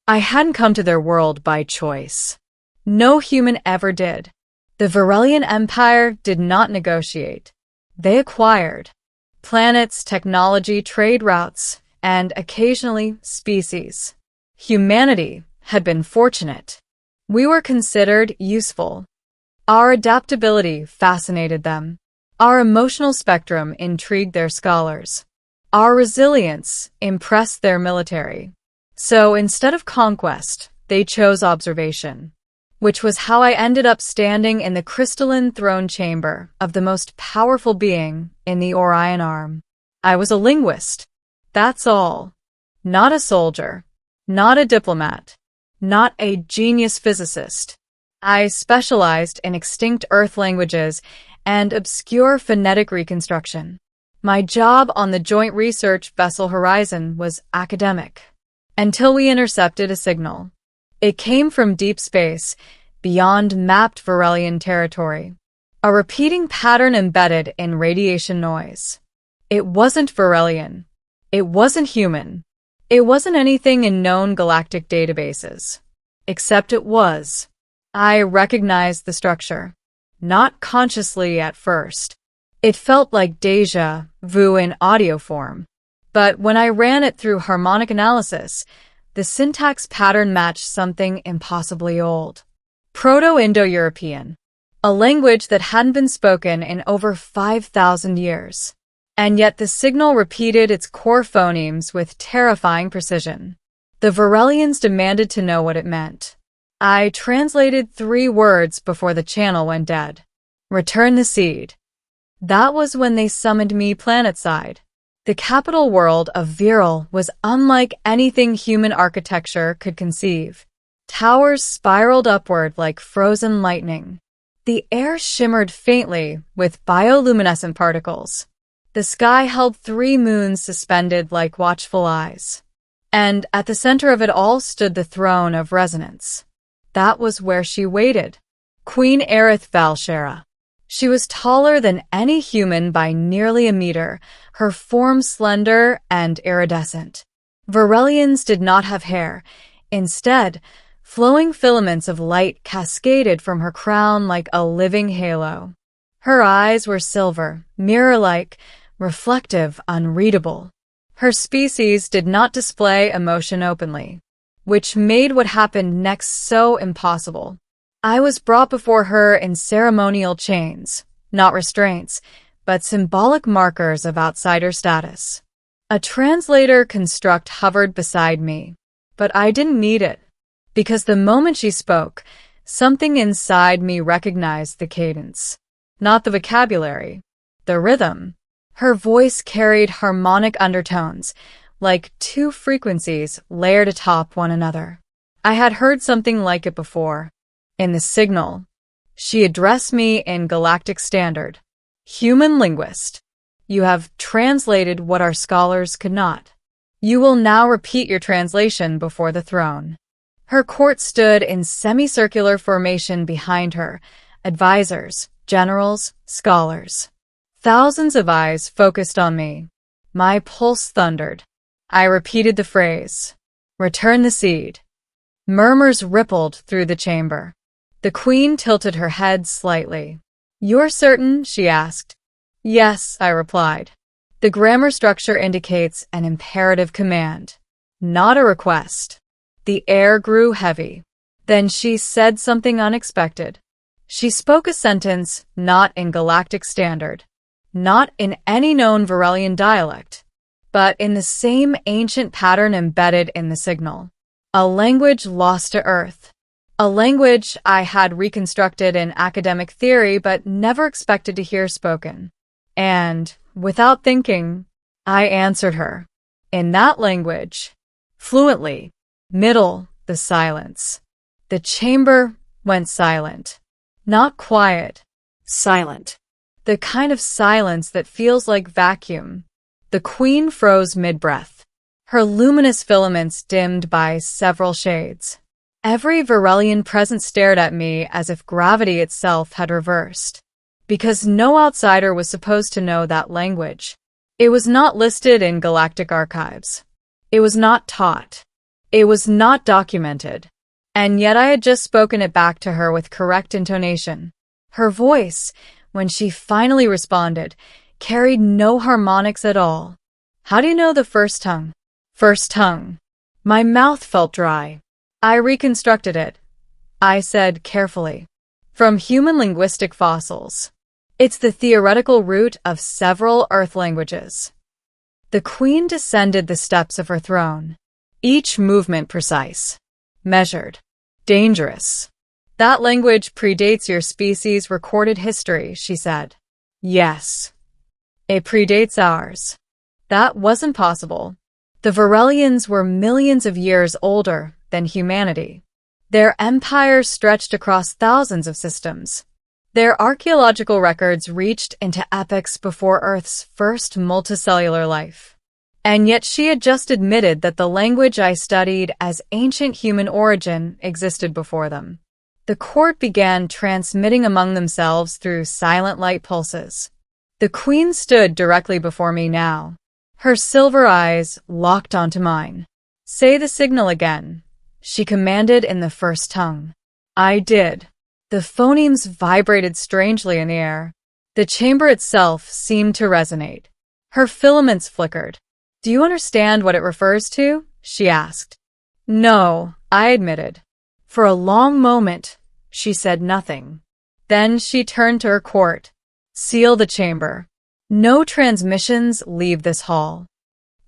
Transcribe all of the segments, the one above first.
I hadn't come to their world by choice. No human ever did. The Varelian Empire did not negotiate. They acquired planets, technology, trade routes, and occasionally species. Humanity had been fortunate. We were considered useful. Our adaptability fascinated them. Our emotional spectrum intrigued their scholars. Our resilience impressed their military. So instead of conquest, they chose observation, which was how I ended up standing in the crystalline throne chamber of the most powerful being in the Orion Arm. I was a linguist. That's all. Not a soldier. Not a diplomat. Not a genius physicist. I specialized in extinct Earth languages and obscure phonetic reconstruction. My job on the Joint Research Vessel Horizon was academic. Until we intercepted a signal. It came from deep space, beyond mapped Varelian territory. A repeating pattern embedded in radiation noise. It wasn't Varelian. It wasn't human. It wasn't anything in known galactic databases. Except it was. I recognized the structure. Not consciously at first. It felt like déjà vu in audio form. But when I ran it through harmonic analysis, the syntax pattern matched something impossibly old. Proto-Indo-European. A language that hadn't been spoken in over 5,000 years. And yet the signal repeated its core phonemes with terrifying precision. The Varelians demanded to know what it meant. I translated 3 words before the channel went dead. Return the seed. That was when they summoned me planetside. The capital world of Viral was unlike anything human architecture could conceive. Towers spiraled upward like frozen lightning. The air shimmered faintly with bioluminescent particles. The sky held 3 moons suspended like watchful eyes. And at the center of it all stood the throne of resonance. That was where she waited. Queen Aerith Valshera. She was taller than any human by nearly a meter, her form slender and iridescent. Varelians did not have hair. Instead, flowing filaments of light cascaded from her crown like a living halo. Her eyes were silver, mirror-like, reflective, unreadable. Her species did not display emotion openly, which made what happened next so impossible. I was brought before her in ceremonial chains, not restraints, but symbolic markers of outsider status. A translator construct hovered beside me, but I didn't need it, because the moment she spoke, something inside me recognized the cadence. Not the vocabulary, the rhythm. Her voice carried harmonic undertones, like 2 frequencies layered atop one another. I had heard something like it before. In the signal, she addressed me in galactic standard. Human linguist, you have translated what our scholars could not. You will now repeat your translation before the throne. Her court stood in semicircular formation behind her, advisors, generals, scholars. Thousands of eyes focused on me. My pulse thundered. I repeated the phrase, "Return the seed." Murmurs rippled through the chamber. The queen tilted her head slightly. "You're certain?" she asked. "Yes," I replied. The grammar structure indicates an imperative command, not a request. The air grew heavy. Then she said something unexpected. She spoke a sentence not in galactic standard, not in any known Varelian dialect, but in the same ancient pattern embedded in the signal. A language lost to Earth. A language I had reconstructed in academic theory but never expected to hear spoken. And, without thinking, I answered her. In that language. Fluently. Middle, the silence. The chamber went silent. Not quiet. Silent. The kind of silence that feels like vacuum. The queen froze mid-breath. Her luminous filaments dimmed by several shades. Every Varelian present stared at me as if gravity itself had reversed. Because no outsider was supposed to know that language. It was not listed in galactic archives. It was not taught. It was not documented. And yet I had just spoken it back to her with correct intonation. Her voice, when she finally responded, carried no harmonics at all. How do you know the first tongue? First tongue. My mouth felt dry. I reconstructed it. I said carefully. From human linguistic fossils. It's the theoretical root of several Earth languages. The queen descended the steps of her throne. Each movement precise. Measured. Dangerous. That language predates your species' recorded history, she said. Yes. It predates ours. That wasn't possible. The Varelians were millions of years older than humanity. Their empire stretched across thousands of systems. Their archaeological records reached into epochs before Earth's first multicellular life. And yet she had just admitted that the language I studied as ancient human origin existed before them. The court began transmitting among themselves through silent light pulses. The queen stood directly before me now. Her silver eyes locked onto mine. Say the signal again, she commanded in the first tongue. I did. The phonemes vibrated strangely in the air. The chamber itself seemed to resonate. Her filaments flickered. Do you understand what it refers to? She asked. No, I admitted. For a long moment, she said nothing. Then she turned to her court. Seal the chamber. No transmissions leave this hall.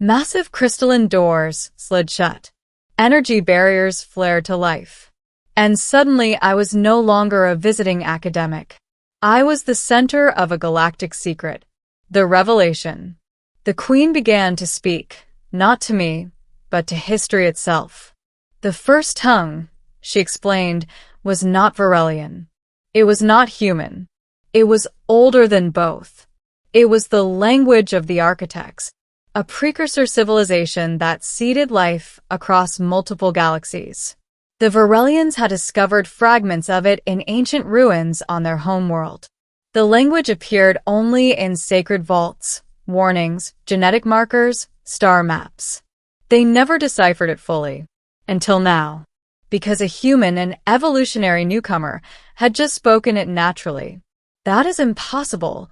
Massive crystalline doors slid shut. Energy barriers flared to life. And suddenly I was no longer a visiting academic. I was the center of a galactic secret. The revelation. The queen began to speak, not to me, but to history itself. The first tongue, she explained, was not Varelian. It was not human. It was older than both. It was the language of the architects, a precursor civilization that seeded life across multiple galaxies. The Varelians had discovered fragments of it in ancient ruins on their homeworld. The language appeared only in sacred vaults, warnings, genetic markers, star maps. They never deciphered it fully. Until now. Because a human, an evolutionary newcomer, had just spoken it naturally. That is impossible,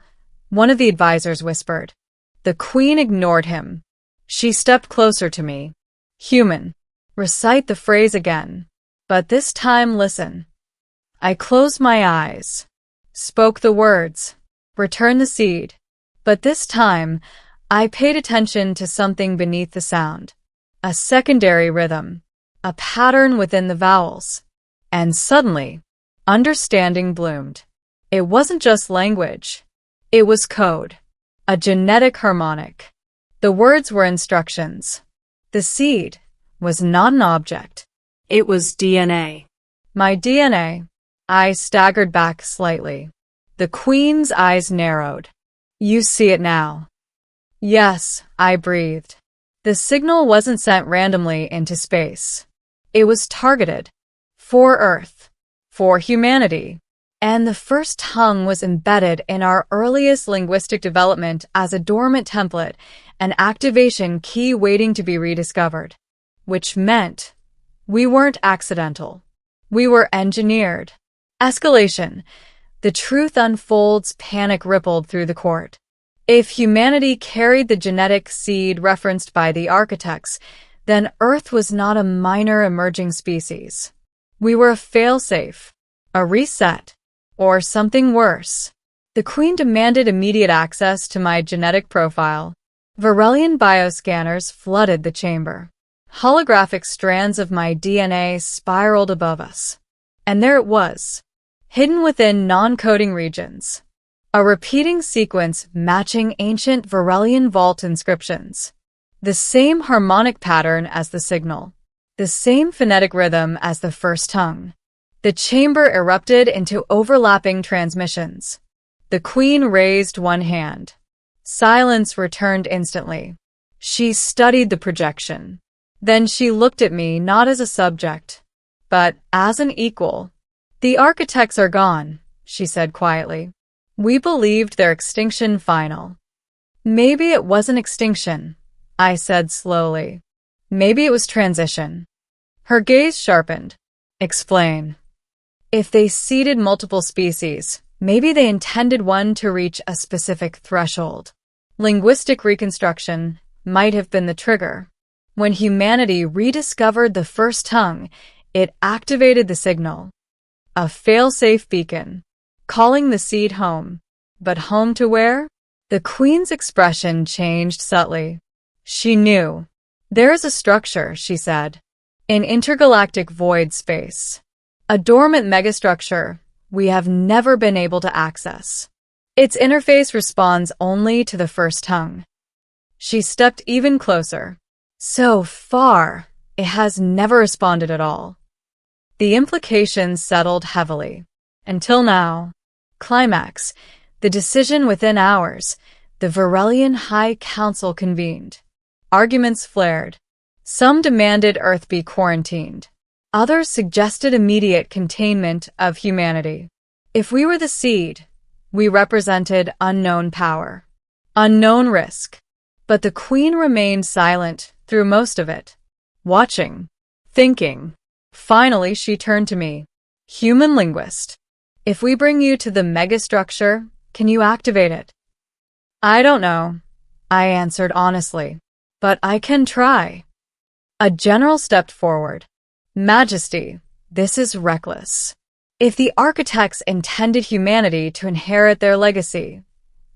one of the advisors whispered. The queen ignored him. She stepped closer to me. Human. Recite the phrase again. But this time listen. I closed my eyes. Spoke the words. Returned the seed. But this time, I paid attention to something beneath the sound. A secondary rhythm. A pattern within the vowels. And suddenly, understanding bloomed. It wasn't just language. It was code. A genetic harmonic. The words were instructions. The seed was not an object. It was DNA. My DNA. I staggered back slightly. The queen's eyes narrowed. You see it now. Yes, I breathed. The signal wasn't sent randomly into space. It was targeted. For Earth. For humanity. And the first tongue was embedded in our earliest linguistic development as a dormant template, an activation key waiting to be rediscovered. Which meant we weren't accidental. We were engineered. Escalation. The truth unfolds, panic rippled through the court. If humanity carried the genetic seed referenced by the architects, then Earth was not a minor emerging species. We were a failsafe, a reset, or something worse. The queen demanded immediate access to my genetic profile. Varelian bioscanners flooded the chamber. Holographic strands of my DNA spiraled above us. And there it was, hidden within non-coding regions. A repeating sequence matching ancient Varelian vault inscriptions. The same harmonic pattern as the signal. The same phonetic rhythm as the first tongue. The chamber erupted into overlapping transmissions. The queen raised one hand. Silence returned instantly. She studied the projection. Then she looked at me not as a subject, but as an equal. The architects are gone, she said quietly. We believed their extinction final. Maybe it wasn't extinction, I said slowly. Maybe it was transition. Her gaze sharpened. Explain. If they seeded multiple species, maybe they intended one to reach a specific threshold. Linguistic reconstruction might have been the trigger. When humanity rediscovered the first tongue, it activated the signal. A fail-safe beacon, calling the seed home. But home to where? The Queen's expression changed subtly. She knew. There is a structure, she said. An intergalactic void space. A dormant megastructure we have never been able to access. Its interface responds only to the first tongue. She stepped even closer. So far, it has never responded at all. The implications settled heavily. Until now. Climax. The decision within hours. The Varelian High Council convened. Arguments flared. Some demanded Earth be quarantined. Others suggested immediate containment of humanity. If we were the seed, we represented unknown power, unknown risk. But the Queen remained silent through most of it, watching, thinking. Finally, she turned to me. Human linguist. If we bring you to the megastructure, can you activate it? I don't know, I answered honestly, but I can try. A general stepped forward. Majesty, this is reckless. If the architects intended humanity to inherit their legacy,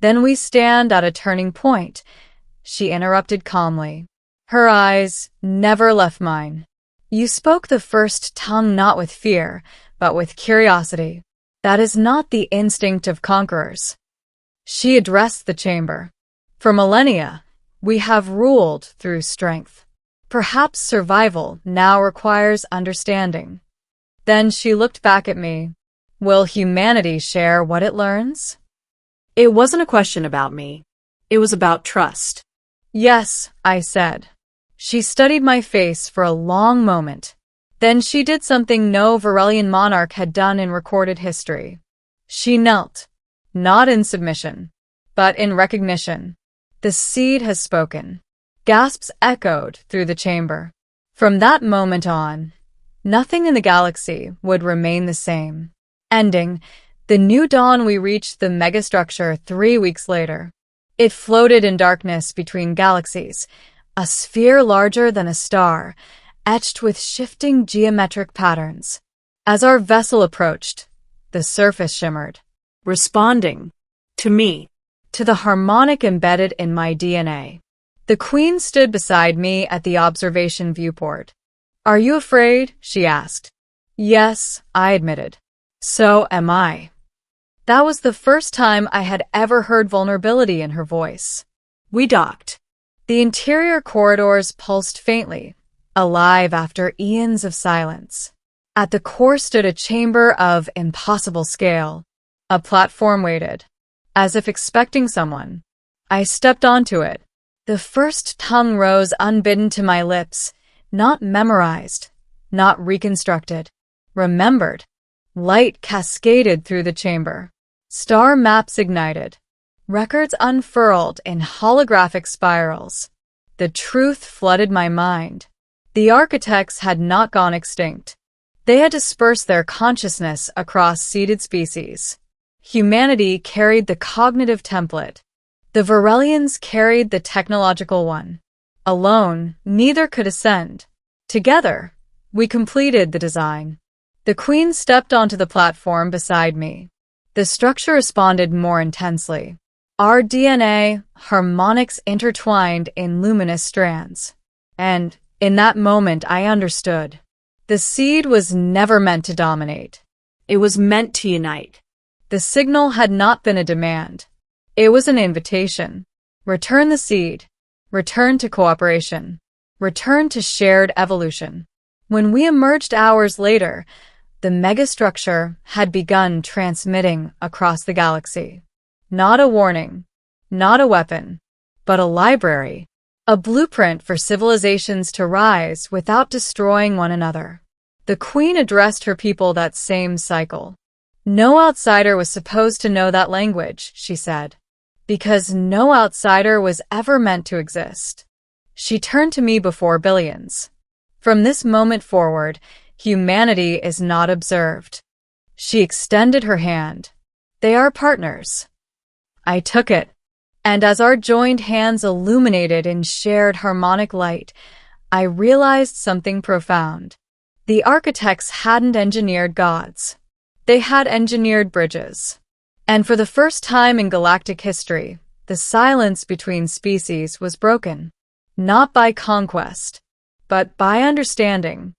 then we stand at a turning point, she interrupted calmly. Her eyes never left mine. You spoke the first tongue not with fear, but with curiosity. That is not the instinct of conquerors. She addressed the chamber. For millennia, we have ruled through strength. Perhaps survival now requires understanding. Then she looked back at me. Will humanity share what it learns? It wasn't a question about me. It was about trust. Yes, I said. She studied my face for a long moment. Then she did something no Varelian monarch had done in recorded history. She knelt, not in submission, but in recognition. The seed has spoken. Gasps echoed through the chamber. From that moment on, nothing in the galaxy would remain the same. Ending, the new dawn we reached the megastructure 3 weeks later. It floated in darkness between galaxies, a sphere larger than a star, etched with shifting geometric patterns. As our vessel approached, the surface shimmered, responding to me, to the harmonic embedded in my DNA. The Queen stood beside me at the observation viewport. Are you afraid? She asked. Yes, I admitted. So am I. That was the first time I had ever heard vulnerability in her voice. We docked. The interior corridors pulsed faintly, alive after eons of silence. At the core stood a chamber of impossible scale. A platform waited, as if expecting someone. I stepped onto it. The first tongue rose unbidden to my lips, not memorized, not reconstructed, remembered. Light cascaded through the chamber. Star maps ignited. Records unfurled in holographic spirals. The truth flooded my mind. The architects had not gone extinct. They had dispersed their consciousness across seeded species. Humanity carried the cognitive template. The Varelians carried the technological one. Alone, neither could ascend. Together, we completed the design. The Queen stepped onto the platform beside me. The structure responded more intensely. Our DNA, harmonics intertwined in luminous strands. And, in that moment, I understood. The seed was never meant to dominate. It was meant to unite. The signal had not been a demand. It was an invitation. Return the seed. Return to cooperation. Return to shared evolution. When we emerged hours later, the megastructure had begun transmitting across the galaxy. Not a warning, not a weapon, but a library. A blueprint for civilizations to rise without destroying one another. The Queen addressed her people that same cycle. No outsider was supposed to know that language, she said, because no outsider was ever meant to exist. She turned to me before billions. From this moment forward, humanity is not observed. She extended her hand. They are partners. I took it, and as our joined hands illuminated in shared harmonic light, I realized something profound. The architects hadn't engineered gods. They had engineered bridges. And for the first time in galactic history, the silence between species was broken. Not by conquest, but by understanding.